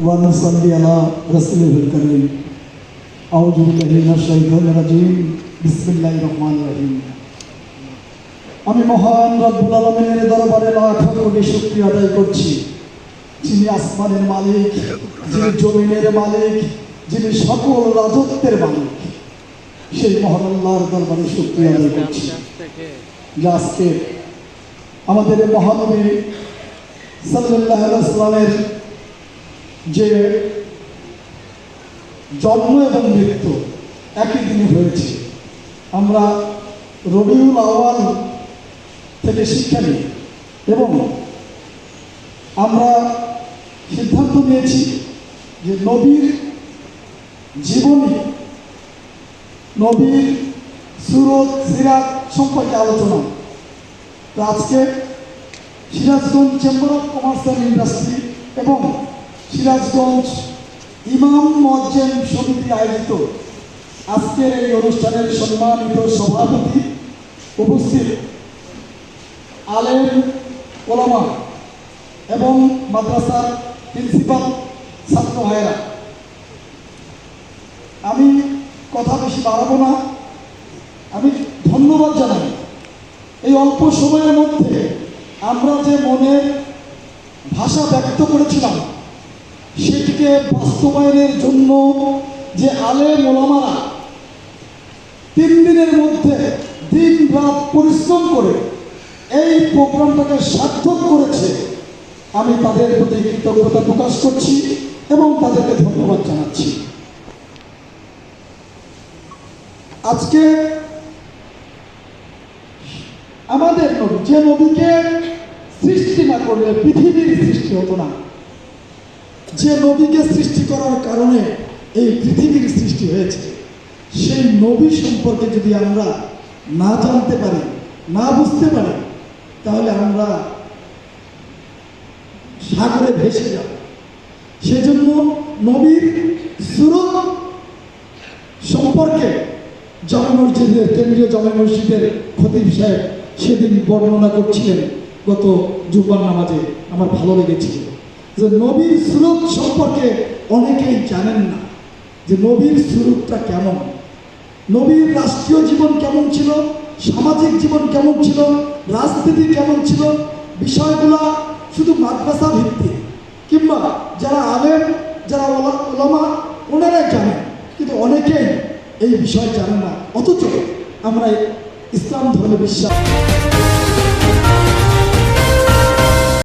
ونصلي على رسوله الكريم أعوذ بالله من الشيطان الرجيم بسم الله الرحمن الرحيم আমি মহান রব্বুল আলামিনের দরবারে লাখ কোটি শুকরিয়া আদায় করছি যিনি আসমানের মালিক, যিনি জমিনের মালিক, যিনি সকল রাজত্বের মালিক, সেই মহান আল্লাহর দরবারে শুকরিয়া আদায় করছি যে আজকে আমাদের মহানবী সাল্লাল্লাহু আলাইহি ওয়াসাল্লামের যে জন্ম এবং মৃত্যু একই দিনে হয়েছে। আমরা রবিউল আউয়াল থেকে শিক্ষা নিই এবং আমরা সিদ্ধান্ত নিয়েছি যে নবীর জীবনী, নবীর সুরত সিরাত সম্পর্কে আলোচনা। তো আজকে Sirajganj chamber of commerce and industry এবং সিরাজগঞ্জ ইমাম মুয়াজ্জিন সমিতি আয়োজিত আজকের এই অনুষ্ঠানের সম্মানিত সভাপতি, উপস্থিত আলেম ওলামা এবং মাদ্রাসার প্রিন্সিপাল, ছাত্র ভাইয়েরা, আমি কথা বেশি বাড়াবো না। আমি ধন্যবাদ জানাই এই অল্প সময়ের মধ্যে আমরা যে মনের ভাষা ব্যক্ত করেছিলাম সেটিকে বাস্তবায়নের জন্য যে আলেম ওলামারা 3 দিনের মধ্যে দিন রাত পরিশ্রম করে এই প্রোগ্রামটাকে সার্থক করেছে, আমি তাদের প্রতি কৃতজ্ঞতা প্রকাশ করছি এবং তাদেরকে ধন্যবাদ জানাচ্ছি। আজকে আমাদের নবী, যে নবীকে সৃষ্টি না করলে পৃথিবীর সৃষ্টি হতো না, যে নবীকে সৃষ্টি করার কারণে এই পৃথিবীর সৃষ্টি হয়েছে, সেই নবী সম্পর্কে যদি আমরা না জানতে পারি, না বুঝতে পারি, তাহলে আমরা সাগরে ভেসে যাব। সেজন্য নবীর সুরত সম্পর্কে জামে মসজিদের, কেন্দ্রীয় জামে মসজিদের খতিব সাহেব সেদিন বর্ণনা করছিলেন গত জুমার নামাজে, আমার ভালো লেগেছিল যে নবীর সুরত সম্পর্কে অনেকেই জানেন না যে নবীর সুরতটা কেমন, নবীর রাষ্ট্রীয় জীবন কেমন ছিল, সামাজিক জীবন কেমন ছিল, রাজনীতি কেমন ছিল, বিষয়গুলো শুধু মাদ্রাসা ভিত্তিক কিংবা যারা আলেম, যারা ওলামা ওনারাই জানেন, কিন্তু অনেকেই এই বিষয় জানে না। অথচ আমরা ইসলাম ধর্মে বিশ্বাস